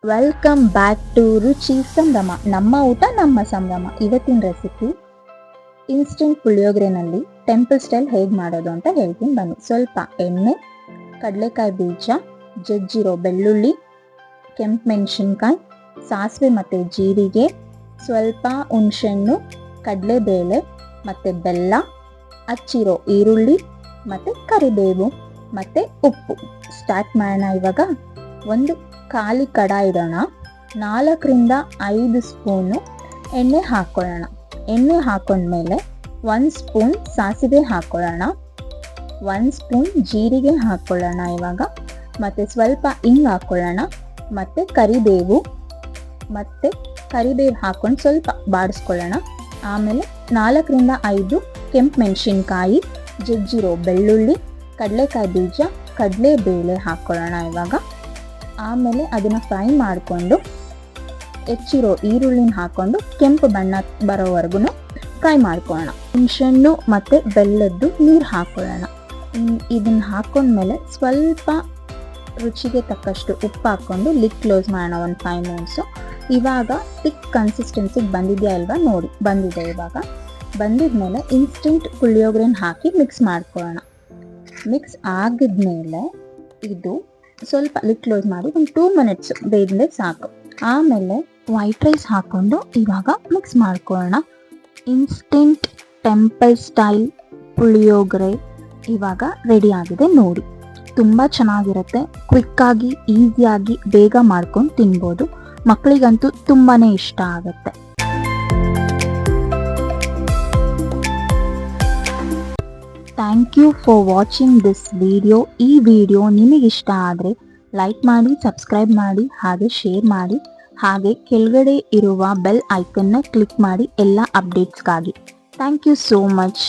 Welcome back to ರುಚಿ ಸಂಭ್ರಮ. ನಮ್ಮ ಊಟ ನಮ್ಮ ಸಂಭ್ರಮ. ಇವತ್ತಿನ ರೆಸಿಪಿ ಇನ್ಸ್ಟೆಂಟ್ ಪುಳಿಯೋಗರೆನಲ್ಲಿ ಟೆಂಪಲ್ ಸ್ಟೈಲ್ ಹೇಗೆ ಮಾಡೋದು ಅಂತ ಹೇಳ್ತೀನಿ ಬನ್ನಿ. ಸ್ವಲ್ಪ ಎಣ್ಣೆ, ಕಡಲೆಕಾಯಿ ಬೀಜ, ಜಜ್ಜಿರೋ ಬೆಳ್ಳುಳ್ಳಿ, ಕೆಂಪು ಮೆಣಸಿನ್ಕಾಯಿ, ಸಾಸಿವೆ ಮತ್ತು ಜೀರಿಗೆ, ಸ್ವಲ್ಪ ಹುಣಸೆಹಣ್ಣು, ಕಡಲೆಬೇಳೆ ಮತ್ತು ಬೆಲ್ಲ, ಹಚ್ಚಿರೋ ಈರುಳ್ಳಿ ಮತ್ತು ಕರಿಬೇವು ಮತ್ತು ಉಪ್ಪು. ಸ್ಟಾರ್ಟ್ ಮಾಡೋಣ. ಇವಾಗ ಒಂದು ಖಾಲಿ ಕಡಾಯಿ ಇಡೋಣ. 4-5 ಸ್ಪೂನು ಎಣ್ಣೆ ಹಾಕ್ಕೊಳ್ಳೋಣ. ಎಣ್ಣೆ ಹಾಕೊಂಡ್ಮೇಲೆ 1 ಸ್ಪೂನ್ ಸಾಸಿವೆ ಹಾಕ್ಕೊಳ್ಳೋಣ, 1 ಸ್ಪೂನ್ ಜೀರಿಗೆ ಹಾಕ್ಕೊಳ್ಳೋಣ ಇವಾಗ, ಮತ್ತು ಸ್ವಲ್ಪ ಹಿಂಗ್ ಹಾಕ್ಕೊಳ್ಳೋಣ, ಮತ್ತು ಕರಿಬೇವು ಹಾಕ್ಕೊಂಡು ಸ್ವಲ್ಪ ಬಾಡಿಸ್ಕೊಳ್ಳೋಣ. ಆಮೇಲೆ 4-5 ಕೆಂಪು ಮೆಣಸಿನ್ಕಾಯಿ, ಜಜ್ಜಿರೋ ಬೆಳ್ಳುಳ್ಳಿ, ಕಡಲೆಕಾಯಿ ಬೀಜ, ಕಡಲೆಬೇಳೆ ಹಾಕ್ಕೊಳ್ಳೋಣ ಇವಾಗ. ಆಮೇಲೆ ಅದನ್ನು ಫ್ರೈ ಮಾಡಿಕೊಂಡು ಹೆಚ್ಚಿರೋ ಈರುಳ್ಳಿನ ಹಾಕ್ಕೊಂಡು ಕೆಂಪು ಬಣ್ಣ ಬರೋವರೆಗೂ ಫ್ರೈ ಮಾಡ್ಕೊಳ್ಳೋಣ. ಹುಣಸೆಹಣ್ಣು ಮತ್ತು ಬೆಲ್ಲದ್ದು ನೀರು ಹಾಕ್ಕೊಳ್ಳೋಣ. ಇದನ್ನು ಹಾಕ್ಕೊಂಡ್ಮೇಲೆ ಸ್ವಲ್ಪ ರುಚಿಗೆ ತಕ್ಕಷ್ಟು ಉಪ್ಪು ಹಾಕ್ಕೊಂಡು ಲಿಡ್ ಕ್ಲೋಸ್ ಮಾಡೋಣ ಒಂದು 5 ಮಿನಿಟ್ಸು. ಇವಾಗ ಥಿಕ್ ಕನ್ಸಿಸ್ಟೆನ್ಸಿಗೆ ಬಂದಿದೆಯಾ ಇಲ್ವಾ ನೋಡಿ. ಬಂದಿದೆ. ಇವಾಗ ಬಂದಿದ್ಮೇಲೆ ಇನ್ಸ್ಟೆಂಟ್ ಪುಳಿಯೋಗರೆನ ಹಾಕಿ ಮಿಕ್ಸ್ ಮಾಡ್ಕೊಳ್ಳೋಣ. ಮಿಕ್ಸ್ ಆಗಿದ್ಮೇಲೆ ಇದು ಸ್ವಲ್ಪ ಲಿಡ್ ಕ್ಲೋಸ್ ಮಾಡಿ ಒಂದು 2 ಮಿನಿಟ್ಸ್ ಬೇಯ್ದರೆ ಸಾಕು. ಆಮೇಲೆ ವೈಟ್ ರೈಸ್ ಹಾಕ್ಕೊಂಡು ಇವಾಗ ಮಿಕ್ಸ್ ಮಾಡ್ಕೊಳ್ಳೋಣ. ಇನ್ಸ್ಟೆಂಟ್ ಟೆಂಪಲ್ ಸ್ಟೈಲ್ ಪುಳಿಯೋಗರೆ ಇವಾಗ ರೆಡಿ ಆಗಿದೆ ನೋಡಿ. ತುಂಬ ಚೆನ್ನಾಗಿರುತ್ತೆ. ಕ್ವಿಕ್ಕಾಗಿ, ಈಸಿಯಾಗಿ, ಬೇಗ ಮಾಡ್ಕೊಂಡು ತಿನ್ಬೋದು. ಮಕ್ಕಳಿಗಂತೂ ತುಂಬಾ ಇಷ್ಟ ಆಗುತ್ತೆ. Thank you for watching this video. ಈ ವಿಡಿಯೋ ನಿಮಗಿಷ್ಟ ಆದರೆ ಲೈಕ್ ಮಾಡಿ, ಸಬ್ಸ್ಕ್ರೈಬ್ ಮಾಡಿ, ಹಾಗೆ ಶೇರ್ ಮಾಡಿ, ಹಾಗೆ ಕೆಳಗಡೆ ಇರುವ ಬೆಲ್ ಐಕನ್ನ ಕ್ಲಿಕ್ ಮಾಡಿ ಎಲ್ಲ ಅಪ್ಡೇಟ್ಸ್ಗಾಗಿ. Thank you so much.